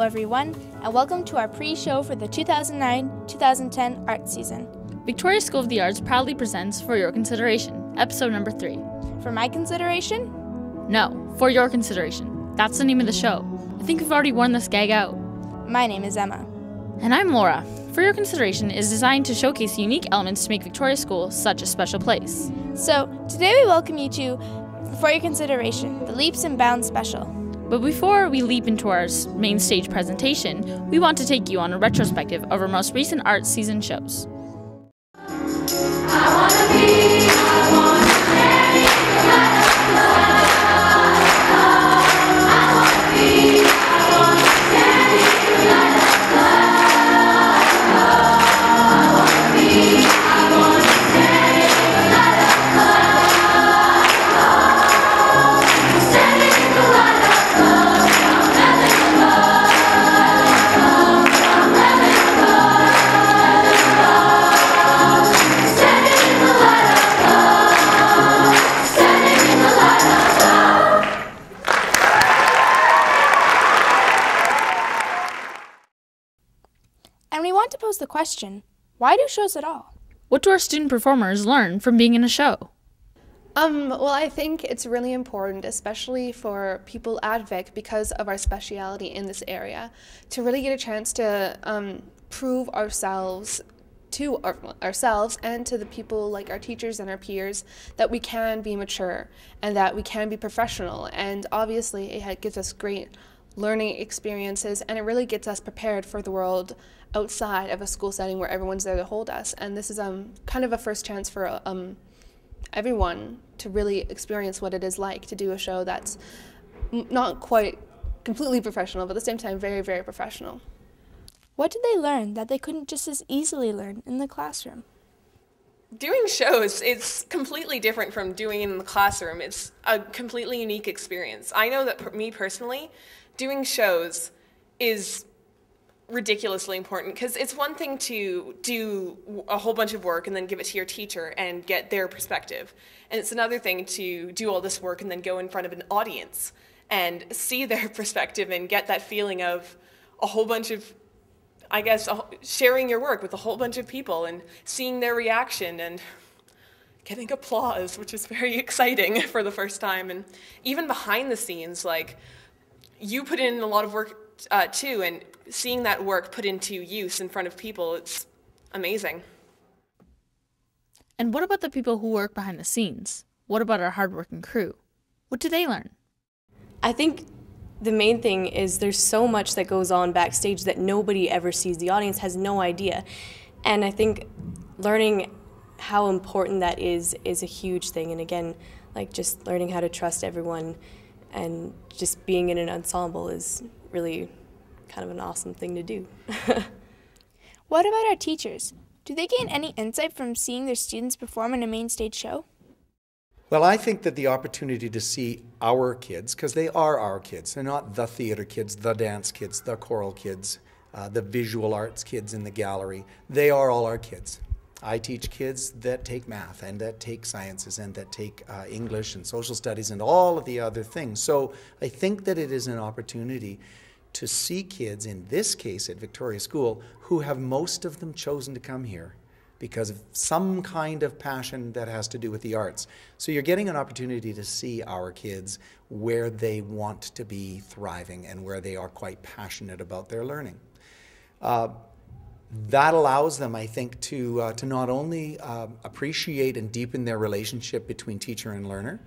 Hello everyone, and welcome to our pre-show for the 2009-2010 art season. Victoria School of the Arts proudly presents For Your Consideration, episode number 3. For my consideration? No, For Your Consideration. That's the name of the show. I think we've already worn this gag out. My name is Emma. And I'm Laura. For Your Consideration is designed to showcase unique elements to make Victoria School such a special place. So, today we welcome you to For Your Consideration, the Leaps and Bounds special. But before we leap into our main stage presentation, we want to take you on a retrospective of our most recent art season shows. And we want to pose the question, why do shows at all? What do our student performers learn from being in a show? Well, I think it's really important, especially for people at Vic, because of our speciality in this area, to really get a chance to prove ourselves to ourselves and to the people like our teachers and our peers that we can be mature and that we can be professional. And obviously it gives us great learning experiences, and it really gets us prepared for the world outside of a school setting where everyone's there to hold us. And this is kind of a first chance for everyone to really experience what it is like to do a show that's not quite completely professional, but at the same time very, very professional. What did they learn that they couldn't just as easily learn in the classroom? Doing shows, it's completely different from doing it in the classroom. It's a completely unique experience. I know that me personally, doing shows is ridiculously important, because it's one thing to do a whole bunch of work and then give it to your teacher and get their perspective. And it's another thing to do all this work and then go in front of an audience and see their perspective and get that feeling of a whole bunch of, I guess, sharing your work with a whole bunch of people and seeing their reaction and getting applause, which is very exciting for the first time. And even behind the scenes, like, you put in a lot of work too, and seeing that work put into use in front of people, it's amazing. And what about the people who work behind the scenes? What about our hardworking crew? What do they learn? I think the main thing is there's so much that goes on backstage that nobody ever sees. The audience has no idea. And I think learning how important that is a huge thing. And again, like, just learning how to trust everyone and just being in an ensemble is really kind of an awesome thing to do. What about our teachers? Do they gain any insight from seeing their students perform in a main stage show? Well, I think that the opportunity to see our kids, because they are our kids, they're not the theater kids, the dance kids, the choral kids, the visual arts kids in the gallery. They are all our kids. I teach kids that take math and that take sciences and that take English and social studies and all of the other things. So I think that it is an opportunity to see kids, in this case at Victoria School, who have most of them chosen to come here because of some kind of passion that has to do with the arts. So you're getting an opportunity to see our kids where they want to be thriving and where they are quite passionate about their learning. That allows them, I think, to not only appreciate and deepen their relationship between teacher and learner.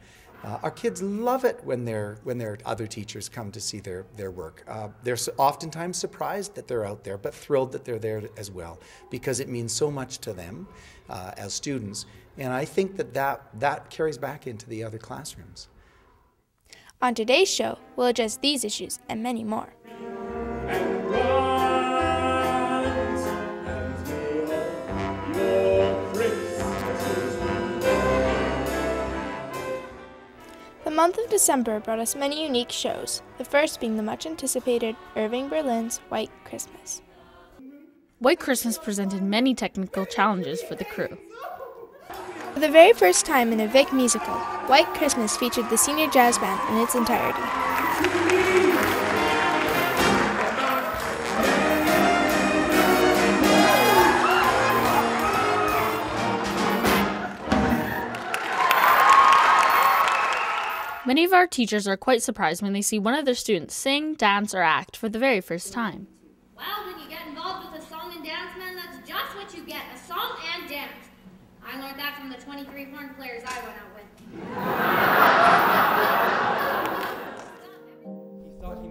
Our kids love it when their other teachers come to see their work. They're oftentimes surprised that they're out there, but thrilled that they're there as well, because it means so much to them as students. And I think that carries back into the other classrooms. On today's show, we'll address these issues and many more. The month of December brought us many unique shows, the first being the much-anticipated Irving Berlin's White Christmas. White Christmas presented many technical challenges for the crew. For the very first time in a Vic musical, White Christmas featured the senior jazz band in its entirety. Many of our teachers are quite surprised when they see one of their students sing, dance, or act for the very first time. Well, when you get involved with a song and dance, man, that's just what you get, a song and dance. I learned that from the 23 horn players I went out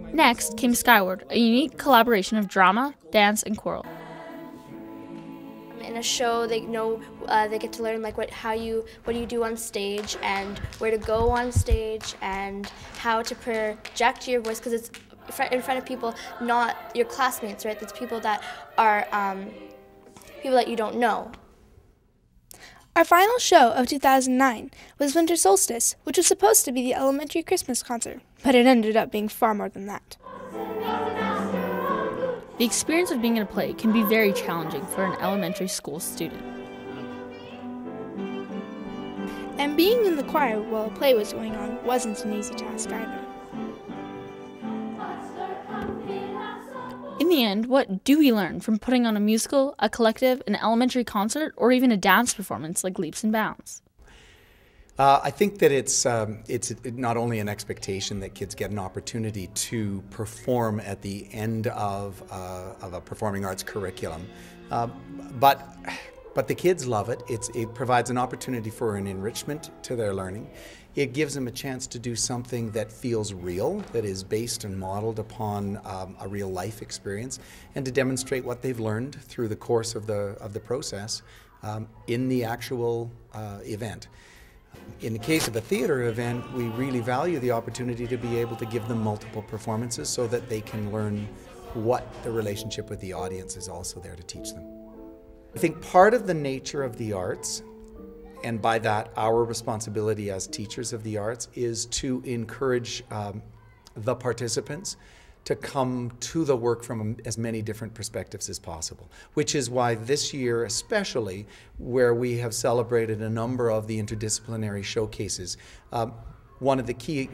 with. Next came Skyward, a unique collaboration of drama, dance, and choral. In a show, they know they get to learn like what do you do on stage and where to go on stage and how to project your voice, because it's in front of people, not your classmates, right? It's people that are people that you don't know. Our final show of 2009 was Winter Solstice, which was supposed to be the elementary Christmas concert, but it ended up being far more than that. The experience of being in a play can be very challenging for an elementary school student. And being in the choir while a play was going on wasn't an easy task either. In the end, what do we learn from putting on a musical, a collective, an elementary concert, or even a dance performance like Leaps and Bounds? I think that it's not only an expectation that kids get an opportunity to perform at the end of a performing arts curriculum, but the kids love it. It provides an opportunity for an enrichment to their learning. It gives them a chance to do something that feels real, that is based and modeled upon a real life experience, and to demonstrate what they've learned through the course of the process in the actual event. In the case of a theater event, we really value the opportunity to be able to give them multiple performances so that they can learn what the relationship with the audience is also there to teach them. I think part of the nature of the arts, and by that our responsibility as teachers of the arts, is to encourage the participants to come to the work from as many different perspectives as possible, which is why this year especially, where we have celebrated a number of the interdisciplinary showcases, one of the key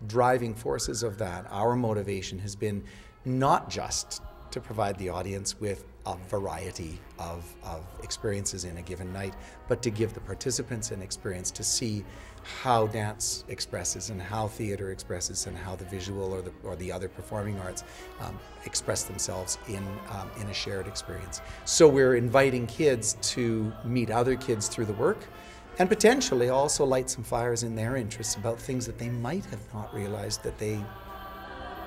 driving forces of that, our motivation, has been not just to provide the audience with a variety of experiences in a given night, but to give the participants an experience to see how dance expresses and how theater expresses and how the visual or the other performing arts express themselves in a shared experience. So we're inviting kids to meet other kids through the work, and potentially also light some fires in their interests about things that they might have not realized that they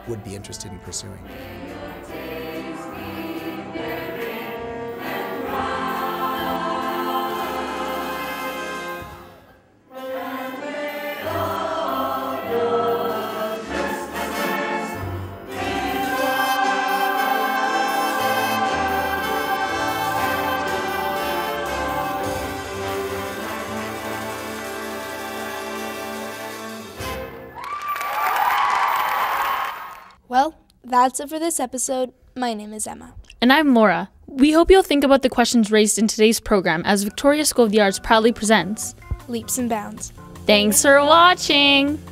would be interested in pursuing. Well, that's it for this episode. My name is Emma. And I'm Laura. We hope you'll think about the questions raised in today's program as Victoria School of the Arts proudly presents Leaps and Bounds. Thanks for watching!